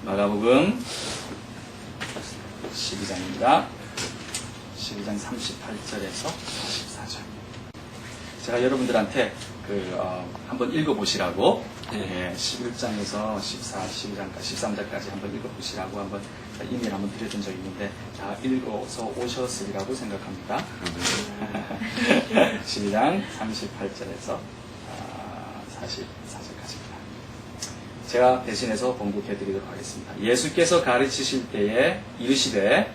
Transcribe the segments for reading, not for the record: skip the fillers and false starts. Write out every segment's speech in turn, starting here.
마가복음 12장입니다. 12장 38절에서 44절. 제가 여러분들한테 한번 읽어보시라고 11장에서 14, 12장까지, 13장까지 한번 읽어보시라고 한번 이메일 한번 드려준 적이 있는데 다 읽어서 오셨으리라고 생각합니다. 12장 38절에서 44절까지입니다. 제가 대신해서 번역해 드리도록 하겠습니다. 예수께서 가르치실 때에 이르시되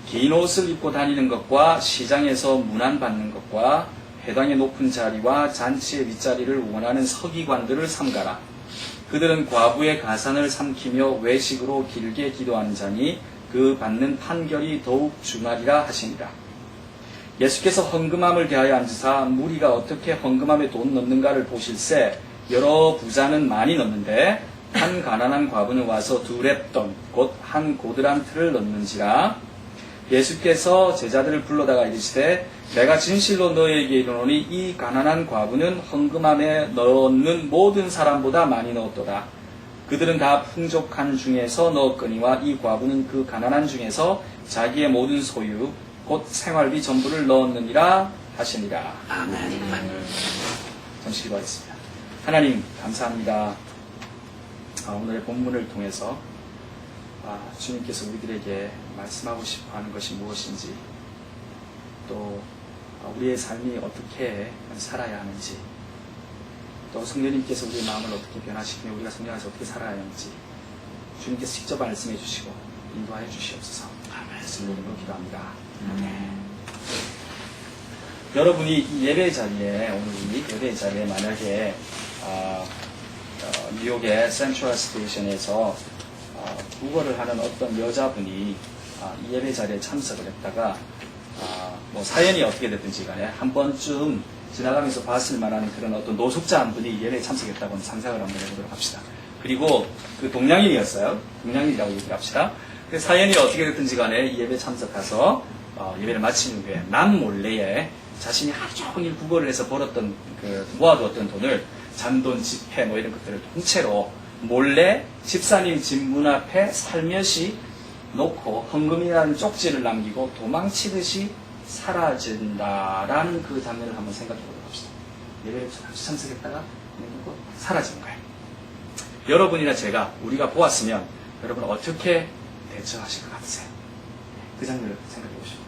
긴 옷을 입고 다니는 것과 시장에서 문안받는 것과 회당의 높은 자리와 잔치의 윗자리를 원하는 서기관들을 삼가라. 그들은 과부의 가산을 삼키며 외식으로 길게 기도하는 자니 그 받는 판결이 더욱 중하리라 하시니라. 예수께서 헌금함을 대하여 앉으사 무리가 어떻게 헌금함에 돈 넣는가를 보실새 여러 부자는 많이 넣는데 한 가난한 과부는 와서 두 렙돈 곧 한 고드란 틀을 넣는지라. 예수께서 제자들을 불러다가 이르시되 내가 진실로 너희에게 이르노니 이 가난한 과부는 헌금함에 넣는 모든 사람보다 많이 넣었도다. 그들은 다 풍족한 중에서 넣었거니와 이 과부는 그 가난한 중에서 자기의 모든 소유 곧 생활비 전부를 넣었느니라 하시니라. 아멘. 잠시 기도하겠습니다. 하나님 감사합니다. 오늘의 본문을 통해서 주님께서 우리들에게 말씀하고 싶어 하는 것이 무엇인지, 또 우리의 삶이 어떻게 살아야 하는지, 또 성령님께서 우리의 마음을 어떻게 변화시키며 우리가 성령 안에서 어떻게 살아야 하는지 주님께서 직접 말씀해 주시고 인도하여 주시옵소서. 예수님으로 기도합니다. 여러분이 이 예배 자리에, 오늘 이 예배 자리에 만약에 뉴욕의 센트럴 스테이션에서 구걸을 하는 어떤 여자분이 이 예배 자리에 참석을 했다가 뭐 사연이 어떻게 됐든지 간에 한 번쯤 지나가면서 봤을 만한 그런 어떤 노숙자 한 분이 예배에 참석했다고 상상을 한번 해보도록 합시다. 그리고 그 동양인이었어요. 동양인이라고 얘기를 합시다. 그 사연이 어떻게 됐든지 간에 이 예배에 참석해서 예배를 마친 후에 남몰래에 자신이 하루 종일 구걸을 해서 벌었던 모아두었던 돈을 잔돈, 지폐 뭐 이런 것들을 통째로 몰래 집사님 집 문 앞에 살며시 놓고 헌금이라는 쪽지를 남기고 도망치듯이 사라진다라는 그 장면을 한번 생각해 보도록 합시다. 예배에 참석했다가 사라진 거예요. 여러분이나 제가 우리가 보았으면 여러분 어떻게 대처하실 것 같으세요? 그 장면을 생각해 보시고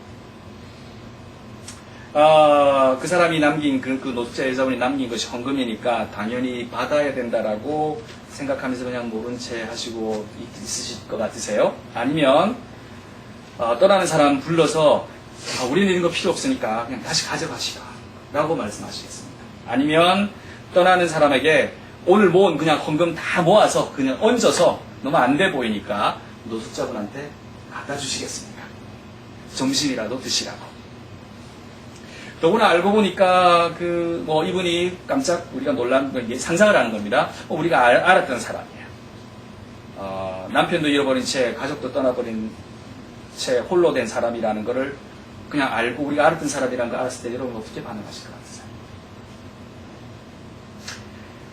그 사람이 남긴 그 노숙자 여자분이 남긴 것이 헌금이니까 당연히 받아야 된다라고 생각하면서 그냥 모른 채 하시고 있으실 것 같으세요? 아니면 떠나는 사람 불러서 우리는 이런 거 필요 없으니까 그냥 다시 가져가시라 라고 말씀하시겠습니다. 아니면 떠나는 사람에게 오늘 모은 그냥 헌금 다 모아서 그냥 얹어서 너무 안 돼 보이니까 노숙자분한테 갖다 주시겠습니까? 점심이라도 드시라고. 더구나 알고 보니까 이분이 깜짝 우리가 놀란 상상을 하는 겁니다. 우리가 알았던 사람이에요. 남편도 잃어버린 채 가족도 떠나버린 채 홀로 된 사람이라는 것을 그냥 알고 우리가 알았던 사람이라는 걸 알았을 때 여러분 어떻게 반응하실 것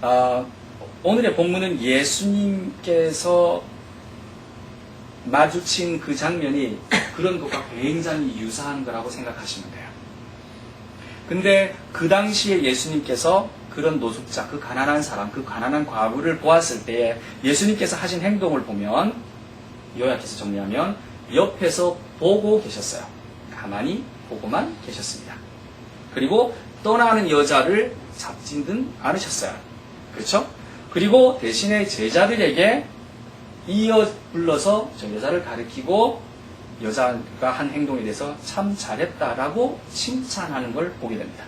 같으세요? 오늘의 본문은 예수님께서 마주친 그 장면이 그런 것과 굉장히 유사한 거라고 생각하시면 돼요. 근데 그 당시에 예수님께서 그런 노숙자, 그 가난한 사람, 그 가난한 과부를 보았을 때 예수님께서 하신 행동을 보면, 요약해서 정리하면 옆에서 보고 계셨어요. 가만히 보고만 계셨습니다. 그리고 떠나는 여자를 잡지는 않으셨어요. 그렇죠? 그리고 대신에 제자들에게 이어 불러서 저 여자를 가리키고 여자가 한 행동에 대해서 참 잘했다라고 칭찬하는 걸 보게 됩니다.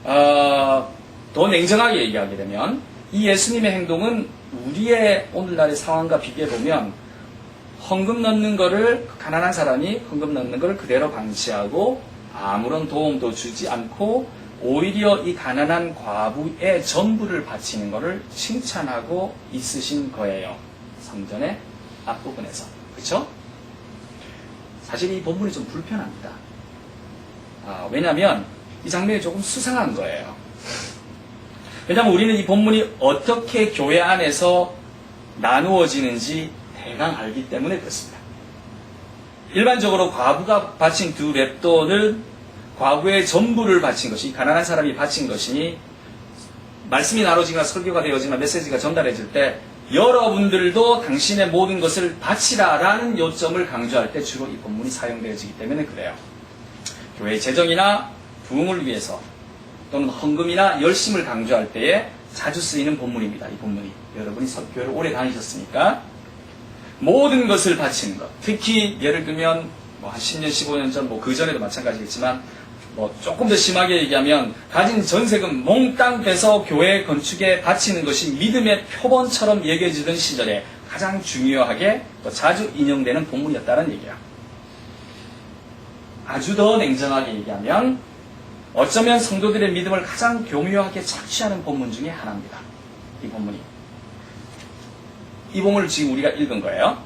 더 냉정하게 얘기하게 되면 이 예수님의 행동은 우리의 오늘날의 상황과 비교해보면 헌금 넣는 거를 가난한 사람이 헌금 넣는 걸 그대로 방치하고 아무런 도움도 주지 않고 오히려 이 가난한 과부의 전부를 바치는 것을 칭찬하고 있으신 거예요. 성전의 앞부분에서. 그렇죠? 사실 이 본문이 좀 불편합니다. 왜냐하면 이 장면이 조금 수상한 거예요. 왜냐하면 우리는 이 본문이 어떻게 교회 안에서 나누어지는지 대강 알기 때문에 그렇습니다. 일반적으로 과부가 바친 두 렙돈은 과부의 전부를 바친 것이, 가난한 사람이 바친 것이니 말씀이 나눠지거나 설교가 되어지거나 메시지가 전달해질 때 여러분들도 당신의 모든 것을 바치라라는 요점을 강조할 때 주로 이 본문이 사용되어지기 때문에 그래요. 교회의 재정이나 부흥을 위해서 또는 헌금이나 열심을 강조할 때에 자주 쓰이는 본문입니다. 이 본문이. 여러분이 교회를 오래 다니셨으니까 모든 것을 바치는 것. 특히 예를 들면 한 10년, 15년 전, 그 전에도 마찬가지겠지만 조금 더 심하게 얘기하면 가진 전세금 몽땅 빼서 교회 건축에 바치는 것이 믿음의 표본처럼 여겨지던 시절에 가장 중요하게 또 자주 인용되는 본문이었다는 얘기야. 아주 더 냉정하게 얘기하면 어쩌면 성도들의 믿음을 가장 교묘하게 착취하는 본문 중에 하나입니다. 이 본문이. 이 본문을 지금 우리가 읽은 거예요.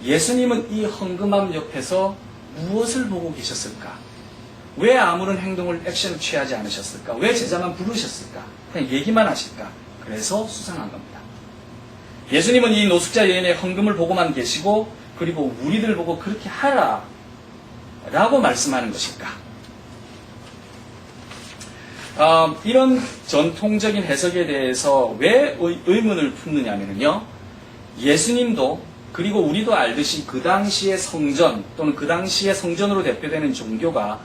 예수님은 이 헌금함 옆에서 무엇을 보고 계셨을까? 왜 아무런 행동을, 액션을 취하지 않으셨을까? 왜 제자만 부르셨을까? 그냥 얘기만 하실까? 그래서 수상한 겁니다. 예수님은 이 노숙자 여인의 헌금을 보고만 계시고, 그리고 우리들 보고 그렇게 하라 라고 말씀하는 것일까? 이런 전통적인 해석에 대해서 왜 의문을 품느냐면요, 예수님도 그리고 우리도 알듯이 그 당시의 성전 또는 그 당시의 성전으로 대표되는 종교가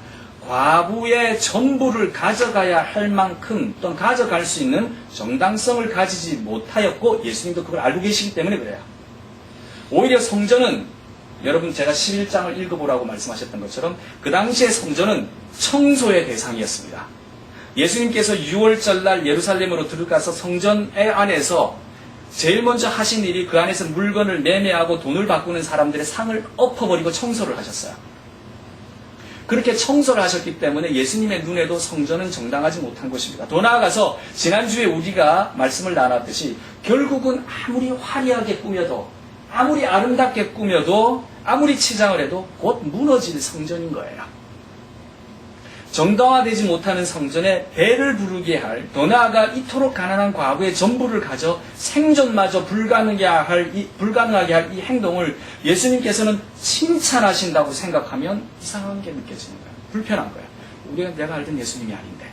과부의 전부를 가져가야 할 만큼 또는 가져갈 수 있는 정당성을 가지지 못하였고, 예수님도 그걸 알고 계시기 때문에 그래요. 오히려 성전은, 여러분 제가 11장을 읽어보라고 말씀하셨던 것처럼 그 당시의 성전은 청소의 대상이었습니다. 예수님께서 6월절날 예루살렘으로 들어가서 성전 안에서 제일 먼저 하신 일이 그 안에서 물건을 매매하고 돈을 바꾸는 사람들의 상을 엎어버리고 청소를 하셨어요. 그렇게 청소를 하셨기 때문에 예수님의 눈에도 성전은 정당하지 못한 것입니다. 더 나아가서 지난주에 우리가 말씀을 나눴듯이 결국은 아무리 화려하게 꾸며도, 아무리 아름답게 꾸며도, 아무리 치장을 해도 곧 무너질 성전인 거예요. 정당화되지 못하는 성전에 배를 부르게 할, 더 나아가 이토록 가난한 과부의 전부를 가져 생존마저 불가능하게 할 이 행동을 예수님께서는 칭찬하신다고 생각하면 이상한 게 느껴지는 거예요. 불편한 거예요. 우리가 내가 알던 예수님이 아닌데.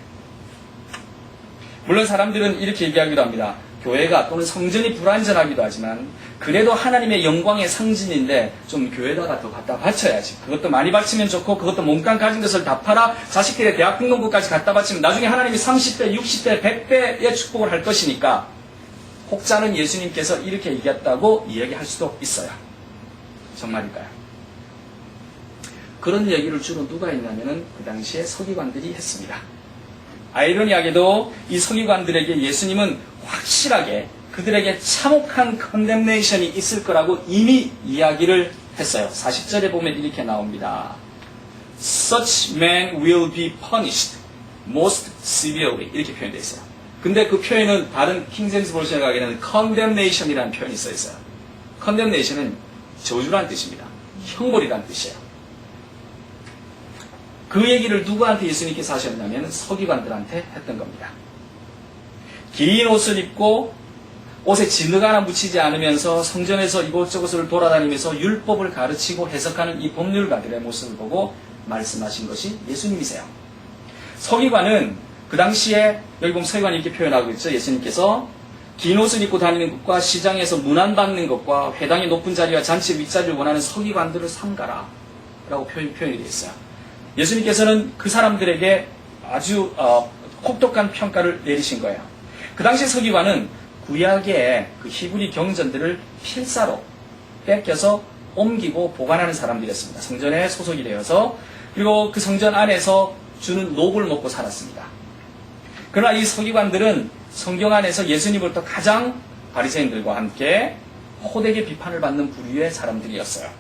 물론 사람들은 이렇게 얘기하기도 합니다. 교회가 또는 성전이 불완전하기도 하지만 그래도 하나님의 영광의 상징인데 좀 교회다가 더 갖다 바쳐야지. 그것도 많이 바치면 좋고, 그것도 몸값 가진 것을 다 팔아 자식들의 대학 등록금까지 갖다 바치면 나중에 하나님이 30배, 60배, 100배의 축복을 할 것이니까 혹자는 예수님께서 이렇게 얘기했다고 이야기할 수도 있어요. 정말일까요? 그런 얘기를 주로 누가 했냐면은 그 당시에 서기관들이 했습니다. 아이러니하게도 이 서기관들에게 예수님은 확실하게 그들에게 참혹한 컨뎀네이션이 있을 거라고 이미 이야기를 했어요. 40절에 보면 이렇게 나옵니다. Such men will be punished most severely, 이렇게 표현되어 있어요. 근데 그 표현은 다른 킹제임스 버전에 가기에는 condemnation이라는 표현이 써 있어요. condemnation은 저주란 뜻입니다. 형벌이란 뜻이에요. 그 얘기를 누구한테 예수님께서 하셨냐면 서기관들한테 했던 겁니다. 긴 옷을 입고 옷에 진흙 하나 묻히지 않으면서 성전에서 이곳저곳을 돌아다니면서 율법을 가르치고 해석하는 이 법률가들의 모습을 보고 말씀하신 것이 예수님이세요. 서기관은 그 당시에, 여기 보면 서기관이 이렇게 표현하고 있죠. 예수님께서 긴 옷을 입고 다니는 것과 시장에서 문안받는 것과 회당의 높은 자리와 잔치 윗자리를 원하는 서기관들을 삼가라 라고 표현이 되어 있어요. 예수님께서는 그 사람들에게 아주 혹독한 평가를 내리신 거예요. 그 당시 서기관은 구약의 그 히브리 경전들을 필사로 뺏겨서 옮기고 보관하는 사람들이었습니다. 성전에 소속이 되어서, 그리고 그 성전 안에서 주는 녹을 먹고 살았습니다. 그러나 이 서기관들은 성경 안에서 예수님으로부터 가장 바리새인들과 함께 호되게 비판을 받는 부류의 사람들이었어요.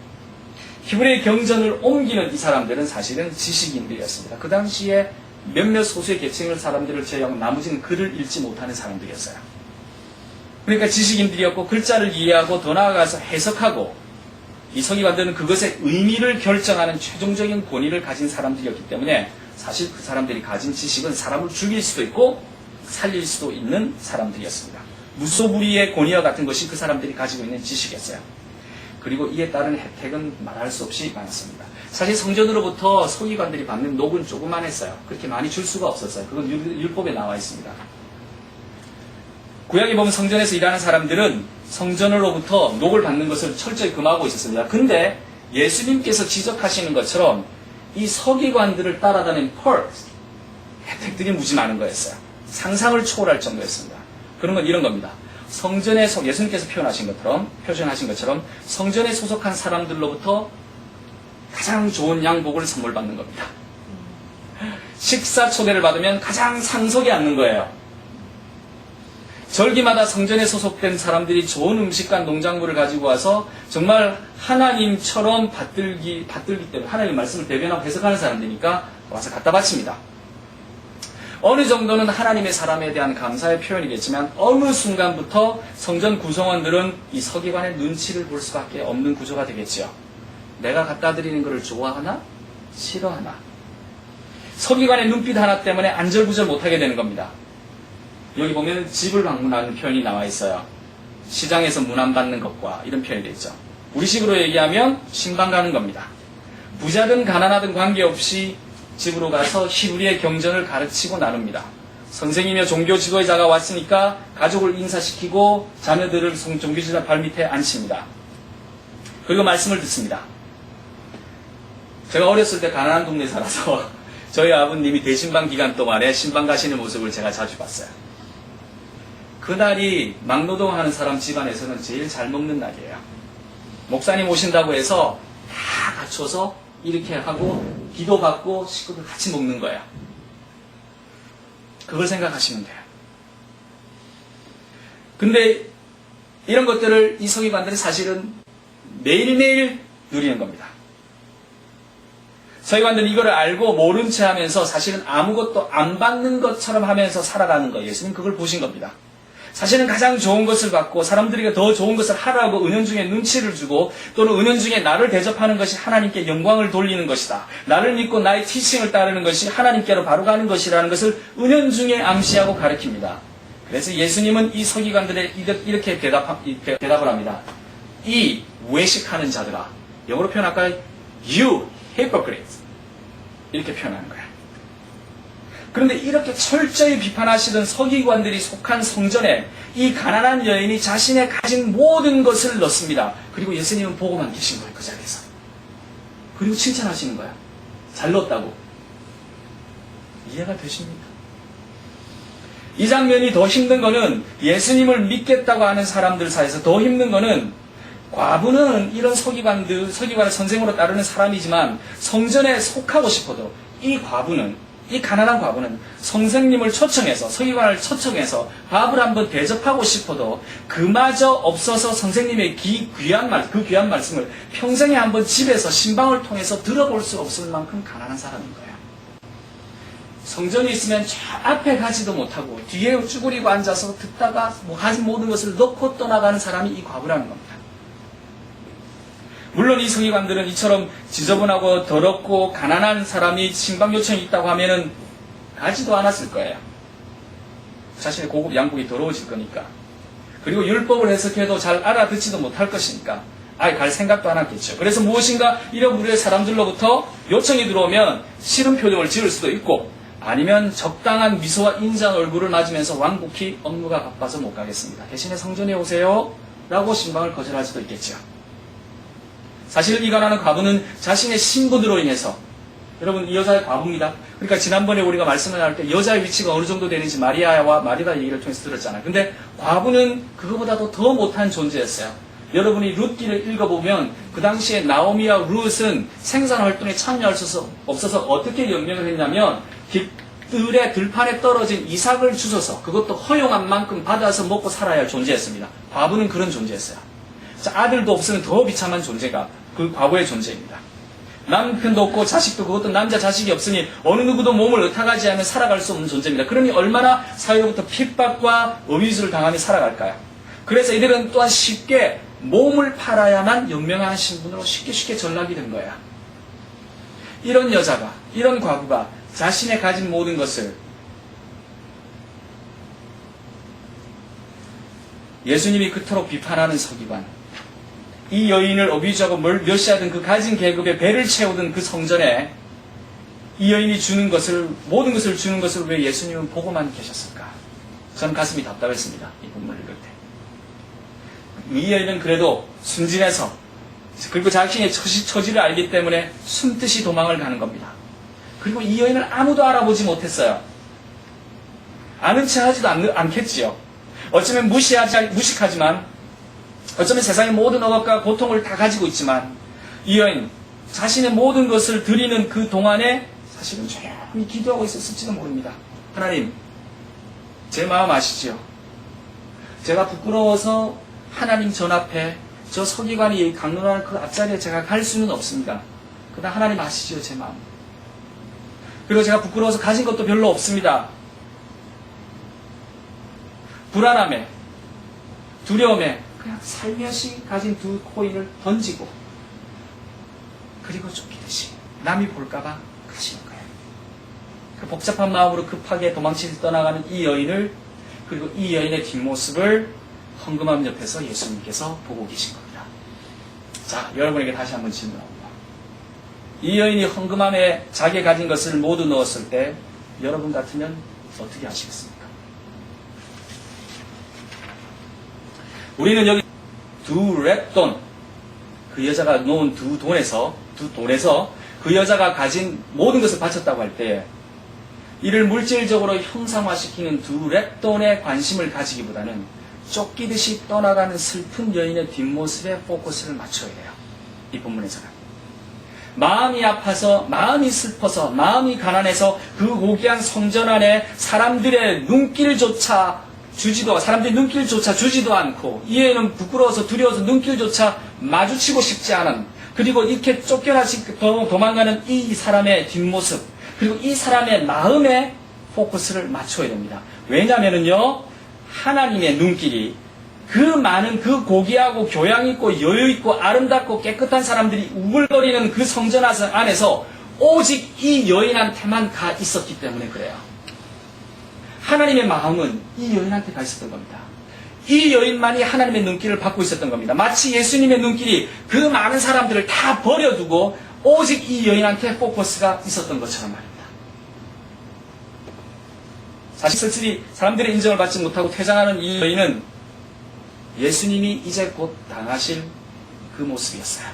히브리 경전을 옮기는 이 사람들은 사실은 지식인들이었습니다. 그 당시에 몇몇 소수의 계층의 사람들을 제외하고 나머지는 글을 읽지 못하는 사람들이었어요. 그러니까 지식인들이었고 글자를 이해하고 더 나아가서 해석하고, 이 서기관들은 그것의 의미를 결정하는 최종적인 권위를 가진 사람들이었기 때문에 사실 그 사람들이 가진 지식은 사람을 죽일 수도 있고 살릴 수도 있는 사람들이었습니다. 무소불위의 권위와 같은 것이 그 사람들이 가지고 있는 지식이었어요. 그리고 이에 따른 혜택은 말할 수 없이 많았습니다. 사실 성전으로부터 서기관들이 받는 녹은 조그만했어요. 그렇게 많이 줄 수가 없었어요. 그건 율법에 나와 있습니다. 구약에 보면 성전에서 일하는 사람들은 성전으로부터 녹을 받는 것을 철저히 금하고 있었습니다. 근데 예수님께서 지적하시는 것처럼 이 서기관들을 따라다니는 혜택들이 무지 많은 거였어요. 상상을 초월할 정도였습니다. 그런 건 이런 겁니다. 성전에서 예수님께서 표현하신 것처럼 성전에 소속한 사람들로부터 가장 좋은 양복을 선물 받는 겁니다. 식사 초대를 받으면 가장 상석에 앉는 거예요. 절기마다 성전에 소속된 사람들이 좋은 음식과 농작물을 가지고 와서 정말 하나님처럼 받들기 때문에 하나님의 말씀을 대변하고 해석하는 사람들이니까 와서 갖다 바칩니다. 어느 정도는 하나님의 사람에 대한 감사의 표현이겠지만 어느 순간부터 성전 구성원들은 이 서기관의 눈치를 볼 수밖에 없는 구조가 되겠죠. 내가 갖다 드리는 것을 좋아하나? 싫어하나? 서기관의 눈빛 하나 때문에 안절부절 못하게 되는 겁니다. 여기 보면 집을 방문하는 표현이 나와 있어요. 시장에서 문안받는 것과 이런 표현이 되어 있죠. 우리식으로 얘기하면 신방 가는 겁니다. 부자든 가난하든 관계없이 집으로 가서 희루리의 경전을 가르치고 나눕니다. 선생이며 종교 지도자가 왔으니까 가족을 인사시키고 자녀들을 종교 지도자 발밑에 앉힙니다. 그리고 말씀을 듣습니다. 제가 어렸을 때 가난한 동네에 살아서 저희 아버님이 대신방 기간 동안에 신방 가시는 모습을 제가 자주 봤어요. 그날이 막노동하는 사람 집안에서는 제일 잘 먹는 날이에요. 목사님 오신다고 해서 다 갖춰서 이렇게 하고 기도받고 식구들 같이 먹는 거예요. 그걸 생각하시면 돼요. 근데 이런 것들을 이 서기관들은 사실은 매일매일 누리는 겁니다. 서기관들은 이거를 알고 모른 채 하면서 사실은 아무것도 안 받는 것처럼 하면서 살아가는 거예요. 예수님 그걸 보신 겁니다. 사실은 가장 좋은 것을 받고 사람들에게 더 좋은 것을 하라고 은연중에 눈치를 주고 또는 은연중에 나를 대접하는 것이 하나님께 영광을 돌리는 것이다. 나를 믿고 나의 티칭을 따르는 것이 하나님께로 바로 가는 것이라는 것을 은연중에 암시하고 가르칩니다. 그래서 예수님은 이 서기관들에 이렇게 대답을 합니다. 이 외식하는 자들아. 영어로 표현할까요? You hypocrites. 이렇게 표현하는 거예요. 그런데 이렇게 철저히 비판하시던 서기관들이 속한 성전에 이 가난한 여인이 자신의 가진 모든 것을 넣습니다. 그리고 예수님은 보고만 계신 거예요. 그 자리에서. 그리고 칭찬하시는 거예요. 잘 넣었다고. 이해가 되십니까? 이 장면이 더 힘든 거는 예수님을 믿겠다고 하는 사람들 사이에서 더 힘든 거는 과부는 이런 서기관을 선생으로 따르는 사람이지만 성전에 속하고 싶어도 이 가난한 과부는 선생님을 초청해서 서기관을 초청해서 밥을 한번 대접하고 싶어도 그마저 없어서 선생님의 그 귀한 말씀을 평생에 한번 집에서 신방을 통해서 들어볼 수 없을 만큼 가난한 사람인 거예요. 성전이 있으면 저 앞에 가지도 못하고 뒤에 쭈그리고 앉아서 듣다가 가진 모든 것을 넣고 떠나가는 사람이 이 과부라는 겁니다. 물론 이 서기관들은 이처럼 지저분하고 더럽고 가난한 사람이 신방 요청이 있다고 하면은 가지도 않았을 거예요. 자신의 고급 양복이 더러워질 거니까. 그리고 율법을 해석해도 잘 알아듣지도 못할 것이니까 아예 갈 생각도 안 하겠죠. 그래서 무엇인가 이런 무리의 사람들로부터 요청이 들어오면 싫은 표정을 지을 수도 있고 아니면 적당한 미소와 인자한 얼굴을 맞으면서 완곡히 업무가 바빠서 못 가겠습니다. 대신에 성전에 오세요 라고 신방을 거절할 수도 있겠죠. 사실 이 가난한 과부는 자신의 신분으로 인해서 여러분 이 여자의 과부입니다. 그러니까 지난번에 우리가 말씀을 할 때 여자의 위치가 어느 정도 되는지 마리아와 마리다 얘기를 통해서 들었잖아요. 근데 과부는 그거보다도 더 못한 존재였어요. 여러분이 룻기를 읽어보면 그 당시에 나오미와 룻은 생산활동에 참여할 수 없어서 어떻게 연명을 했냐면 깃들의 들판에 떨어진 이삭을 주워서 그것도 허용한 만큼 받아서 먹고 살아야 할 존재였습니다. 과부는 그런 존재였어요. 자, 아들도 없으면 더 비참한 존재가 그 과거의 존재입니다. 남편도 없고 자식도 그것도 남자 자식이 없으니 어느 누구도 몸을 의탁하지 않으면 살아갈 수 없는 존재입니다. 그러니 얼마나 사회로부터 핍박과 어미수를 당하며 살아갈까요? 그래서 이들은 또한 쉽게 몸을 팔아야만 연명한 신분으로 쉽게 전락이 된 거야. 이런 여자가, 이런 과부가 자신의 가진 모든 것을 예수님이 그토록 비판하는 서기관, 이 여인을 어뷰즈하고 멸시하던 그 가진 계급의 배를 채우던 그 성전에 이 여인이 주는 것을, 모든 것을 주는 것을 왜 예수님은 보고만 계셨을까? 저는 가슴이 답답했습니다. 이 본문을 읽을 때. 이 여인은 그래도 순진해서, 그리고 자신의 처지를 알기 때문에 숨듯이 도망을 가는 겁니다. 그리고 이 여인을 아무도 알아보지 못했어요. 아는 체 하지도 않겠지요. 어쩌면 무식하지만, 어쩌면 세상의 모든 억압과 고통을 다 가지고 있지만, 이 여인, 자신의 모든 것을 드리는 그 동안에 사실은 조용히 기도하고 있었을지도 모릅니다. 하나님, 제 마음 아시지요? 제가 부끄러워서 하나님 전 앞에 저 서기관이 강론하는 그 앞자리에 제가 갈 수는 없습니다. 그러나 하나님 아시지요, 제 마음. 그리고 제가 부끄러워서 가진 것도 별로 없습니다. 불안함에, 두려움에 그냥 살며시 가진 두 코인을 던지고 그리고 쫓기듯이 남이 볼까봐 가시는 거예요. 그 복잡한 마음으로 급하게 도망치듯 떠나가는 이 여인을, 그리고 이 여인의 뒷모습을 헌금함 옆에서 예수님께서 보고 계신 겁니다. 자, 여러분에게 다시 한번 질문합니다. 이 여인이 헌금함에 자기 가진 것을 모두 넣었을 때 여러분 같으면 어떻게 하시겠습니까? 우리는 여기 두 랩돈, 그 여자가 놓은 두 돈에서 그 여자가 가진 모든 것을 바쳤다고 할 때 이를 물질적으로 형상화시키는 두 랩돈에 관심을 가지기보다는 쫓기듯이 떠나가는 슬픈 여인의 뒷모습에 포커스를 맞춰야 돼요. 이 본문에서는. 마음이 아파서, 마음이 슬퍼서, 마음이 가난해서 그 고귀한 성전 안에 사람들의 눈길조차 주지도 않고, 이 여인은 부끄러워서 두려워서 눈길조차 마주치고 싶지 않은, 그리고 이렇게 쫓겨나지 도망가는 이 사람의 뒷모습, 그리고 이 사람의 마음에 포커스를 맞춰야 됩니다. 왜냐면은요, 하나님의 눈길이 그 많은 그 고귀하고 교양있고 여유있고 아름답고 깨끗한 사람들이 우글거리는 그 성전 안에서 오직 이 여인한테만 가 있었기 때문에 그래요. 하나님의 마음은 이 여인한테 가 있었던 겁니다. 이 여인만이 하나님의 눈길을 받고 있었던 겁니다. 마치 예수님의 눈길이 그 많은 사람들을 다 버려두고 오직 이 여인한테 포커스가 있었던 것처럼 말입니다. 사실 쓸쓸히 사람들의 인정을 받지 못하고 퇴장하는 이 여인은 예수님이 이제 곧 당하실 그 모습이었어요.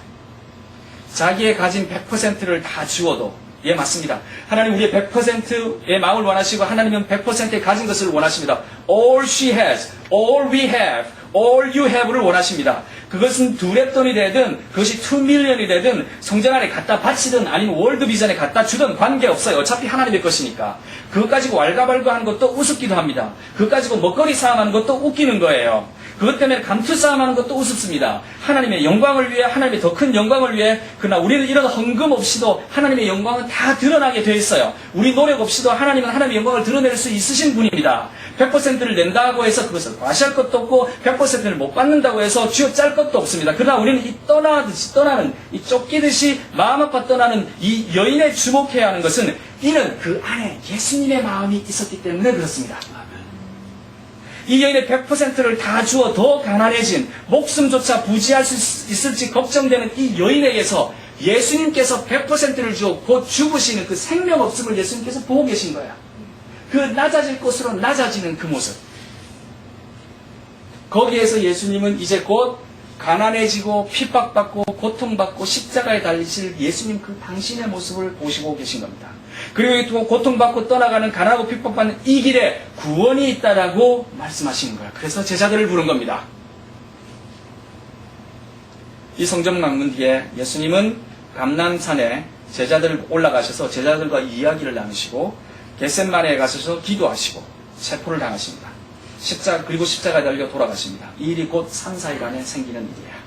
자기의 가진 100%를 다 주어도, 예, 맞습니다. 하나님 우리의 100%의 마음을 원하시고 하나님은 100%의 가진 것을 원하십니다. All she has, all we have, all you have를 원하십니다. 그것은 두 랩돈이 되든 그것이 2,000,000이 되든 성전 안에 갖다 바치든 아니면 월드비전에 갖다 주든 관계없어요. 어차피 하나님의 것이니까. 그것 가지고 왈가왈부하는 것도 우습기도 합니다. 그것 가지고 먹거리 싸움하는 것도 웃기는 거예요. 그것 때문에 감투 싸움하는 것도 우습습니다. 하나님의 영광을 위해, 하나님의 더 큰 영광을 위해, 그러나 우리는 이런 헌금 없이도 하나님의 영광은 다 드러나게 되어 있어요. 우리 노력 없이도 하나님은 하나님의 영광을 드러낼 수 있으신 분입니다. 100%를 낸다고 해서 그것을 과시할 것도 없고 100%를 못 받는다고 해서 쥐어짤 것도 없습니다. 그러나 우리는 이 떠나는, 이 쫓기듯이 마음 아파 떠나는 이 여인에 주목해야 하는 것은 이는 그 안에 예수님의 마음이 있었기 때문에 그렇습니다. 이 여인의 100%를 다 주어 더 가난해진, 목숨조차 부지할 수 있을지 걱정되는 이 여인에게서 예수님께서 100%를 주어 곧 죽으시는 그 생명 없음을 예수님께서 보고 계신 거야. 그 낮아질 곳으로 낮아지는 그 모습. 거기에서 예수님은 이제 곧 가난해지고 핍박받고 고통받고 십자가에 달리실 예수님 그 당신의 모습을 보시고 계신 겁니다. 그리고 또 고통받고 떠나가는 가난하고 핍박받는 이 길에 구원이 있다라고 말씀하시는 거예요. 그래서 제자들을 부른 겁니다. 이 성전 강문 뒤에 예수님은 감람산에 제자들 올라가셔서 제자들과 이야기를 나누시고 겟셋마네에 가셔서 기도하시고 체포를 당하십니다. 그리고 십자가에 달려 돌아가십니다. 이 일이 곧 3, 4일 안에 생기는 일이에요.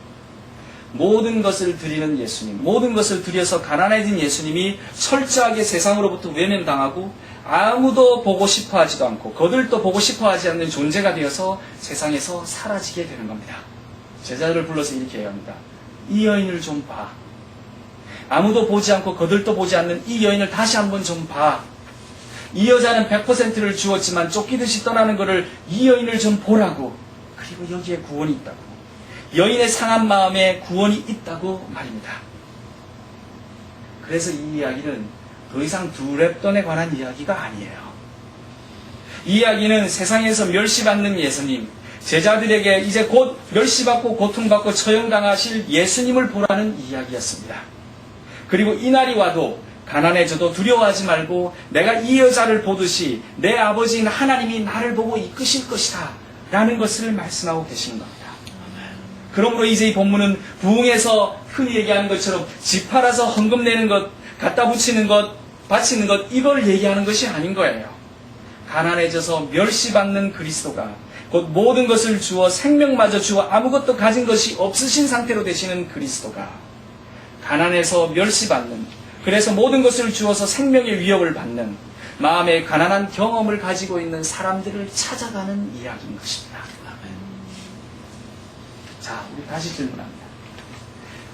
모든 것을 드리는 예수님, 모든 것을 드려서 가난해진 예수님이 철저하게 세상으로부터 외면당하고 아무도 보고 싶어 하지도 않고 거들도 보고 싶어 하지 않는 존재가 되어서 세상에서 사라지게 되는 겁니다. 제자들을 불러서 이렇게 해야 합니다. 이 여인을 좀 봐. 아무도 보지 않고 거들도 보지 않는 이 여인을 다시 한번 좀 봐. 이 여자는 100%를 주었지만 쫓기듯이 떠나는 것을 이 여인을 좀 보라고. 그리고 여기에 구원이 있다고. 여인의 상한 마음에 구원이 있다고 말입니다. 그래서 이 이야기는 더 이상 두렙돈에 관한 이야기가 아니에요. 이 이야기는 세상에서 멸시받는 예수님, 제자들에게 이제 곧 멸시받고 고통받고 처형당하실 예수님을 보라는 이야기였습니다. 그리고 이날이 와도 가난해져도 두려워하지 말고 내가 이 여자를 보듯이 내 아버지인 하나님이 나를 보고 이끄실 것이다 라는 것을 말씀하고 계시는 겁니다. 그러므로 이제 이 본문은 부흥에서 흔히 얘기하는 것처럼 집 팔아서 헌금 내는 것, 갖다 붙이는 것, 바치는 것, 이걸 얘기하는 것이 아닌 거예요. 가난해져서 멸시받는 그리스도가 곧 모든 것을 주어 생명마저 주어 아무것도 가진 것이 없으신 상태로 되시는 그리스도가 가난해서 멸시받는, 그래서 모든 것을 주어서 생명의 위협을 받는 마음의 가난한 경험을 가지고 있는 사람들을 찾아가는 이야기인 것입니다. 자, 우리 다시 질문합니다.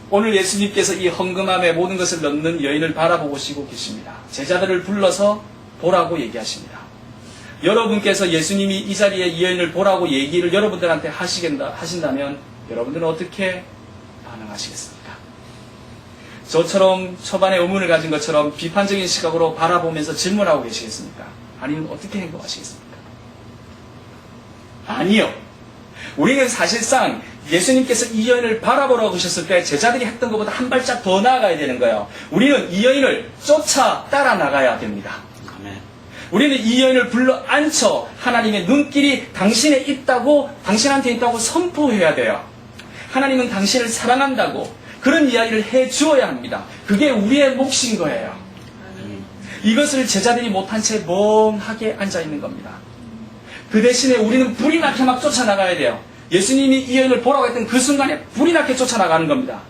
오늘 예수님께서 이 헌금함에 모든 것을 넣는 여인을 바라보시고 계십니다. 제자들을 불러서 보라고 얘기하십니다. 여러분께서 예수님이 이 자리에 이 여인을 보라고 얘기를 여러분들한테 하신다면 여러분들은 어떻게 반응하시겠습니까? 저처럼 초반에 의문을 가진 것처럼 비판적인 시각으로 바라보면서 질문하고 계시겠습니까? 아니면 어떻게 행동하시겠습니까? 아니요. 우리는 사실상 예수님께서 이 여인을 바라보라고 하셨을 때 제자들이 했던 것보다 한 발짝 더 나아가야 되는 거예요. 우리는 이 여인을 쫓아 따라 나가야 됩니다. 우리는 이 여인을 불러 앉혀 하나님의 눈길이 당신에 있다고, 당신한테 있다고 선포해야 돼요. 하나님은 당신을 사랑한다고 그런 이야기를 해 주어야 합니다. 그게 우리의 몫인 거예요. 이것을 제자들이 못한 채 멍하게 앉아있는 겁니다. 그 대신에 우리는 불이 나게 막 쫓아나가야 돼요. 예수님이 이 여인을 보라고 했던 그 순간에 불이 나게 쫓아나가는 겁니다.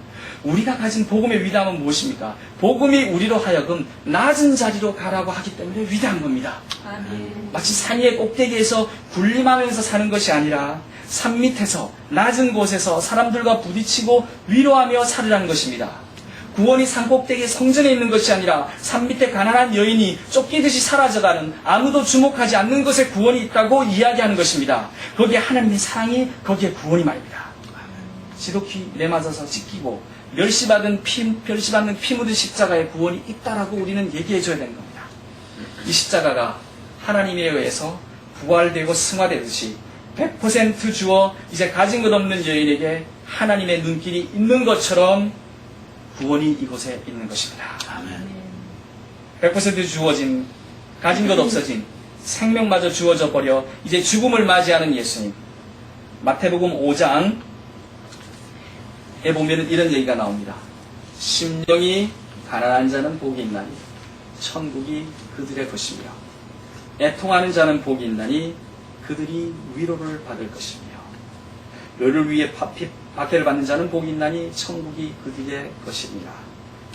우리가 가진 복음의 위대함은 무엇입니까? 복음이 우리로 하여금 낮은 자리로 가라고 하기 때문에 위대한 겁니다. 마치 산 위의 꼭대기에서 군림하면서 사는 것이 아니라 산 밑에서 낮은 곳에서 사람들과 부딪히고 위로하며 살으라는 것입니다. 구원이 산 꼭대기의 성전에 있는 것이 아니라 산 밑에 가난한 여인이 쫓기듯이 사라져가는, 아무도 주목하지 않는 것에 구원이 있다고 이야기하는 것입니다. 거기에 하나님의 사랑이, 거기에 구원이 말입니다. 지독히 내맞아서 찢기고 멸시받는 피 묻은 십자가에 구원이 있다라고 우리는 얘기해줘야 되는 겁니다. 이 십자가가 하나님에 의해서 부활되고 승화되듯이 100% 주어 이제 가진 것 없는 여인에게 하나님의 눈길이 있는 것처럼 구원이 이곳에 있는 것입니다. 100% 주어진, 가진 것 없어진, 생명마저 주어져 버려 이제 죽음을 맞이하는 예수님. 마태복음 5장에 보면 이런 얘기가 나옵니다. 심령이 가난한 자는 복이 있나니 천국이 그들의 것이며 애통하는 자는 복이 있나니 그들이 위로를 받을 것이며 너를 위해 박해를 받는 자는 복이 있나니 천국이 그들의 것이니라.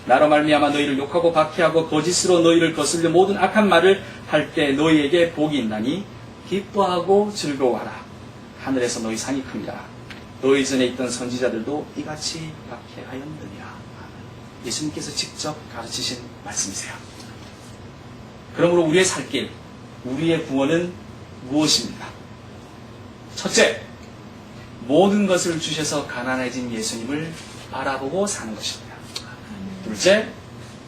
나로 말미암아 너희를 욕하고 박해하고 거짓으로 너희를 거슬려 모든 악한 말을 할 때 너희에게 복이 있나니 기뻐하고 즐거워하라. 하늘에서 너희 상이 큽니다. 너희 전에 있던 선지자들도 이같이 박해하였느니라. 예수님께서 직접 가르치신 말씀이세요. 그러므로 우리의 살 길, 우리의 구원은 무엇입니까? 첫째, 모든 것을 주셔서 가난해진 예수님을 바라보고 사는 것입니다. 둘째,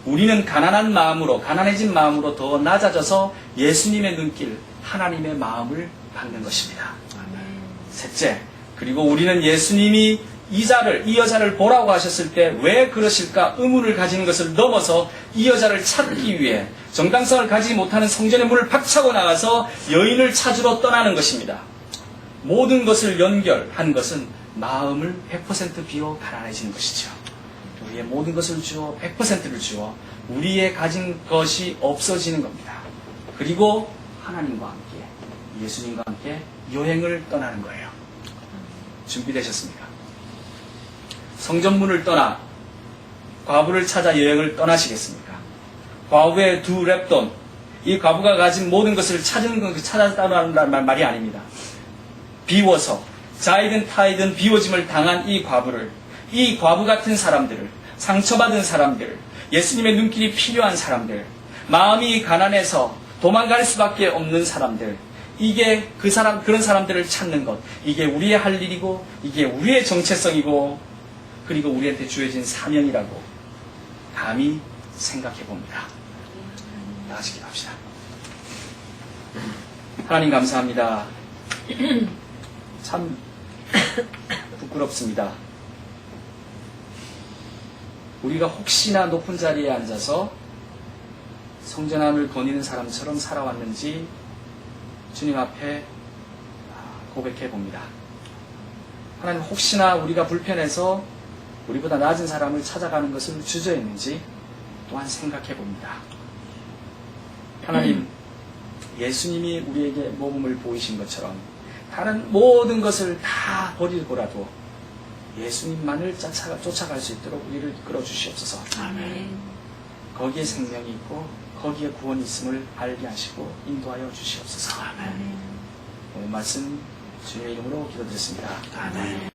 우리는 가난해진 마음으로 더 낮아져서 예수님의 눈길, 하나님의 마음을 받는 것입니다. 셋째, 그리고 우리는 예수님이 이 여자를 보라고 하셨을 때 왜 그러실까 의문을 가지는 것을 넘어서 이 여자를 찾기 위해 정당성을 가지지 못하는 성전의 문을 박차고 나가서 여인을 찾으러 떠나는 것입니다. 모든 것을 연결한 것은 마음을 100% 비워 가난해지는 것이죠. 우리의 모든 것을 주어 100%를 주어 우리의 가진 것이 없어지는 겁니다. 그리고 하나님과 함께, 예수님과 함께 여행을 떠나는 거예요. 준비되셨습니까? 성전문을 떠나 과부를 찾아 여행을 떠나시겠습니까? 과부의 두 렙돈, 이 과부가 가진 모든 것을 찾아 떠나는 말이 아닙니다. 비워서 자이든 타이든 비워짐을 당한 이 과부 같은 사람들을, 상처받은 사람들, 예수님의 눈길이 필요한 사람들, 마음이 가난해서 도망갈 수밖에 없는 사람들, 이게 그런 사람들을 찾는 것. 이게 우리의 할 일이고, 이게 우리의 정체성이고, 그리고 우리한테 주어진 사명이라고 감히 생각해 봅니다. 다 같이 기도합시다. 하나님 감사합니다. 참 부끄럽습니다. 우리가 혹시나 높은 자리에 앉아서 성전함을 거니는 사람처럼 살아왔는지 주님 앞에 고백해 봅니다. 하나님, 혹시나 우리가 불편해서 우리보다 낮은 사람을 찾아가는 것을 주저했는지 또한 생각해 봅니다. 하나님, 예수님이 우리에게 모범을 보이신 것처럼 다른 모든 것을 다 버리고라도 예수님만을 쫓아갈 수 있도록 우리를 이끌어 주시옵소서. 아멘. 거기에 생명이 있고 거기에 구원이 있음을 알게 하시고 인도하여 주시옵소서. 아멘. 오늘 말씀 주님의 이름으로 기도드렸습니다. 아멘.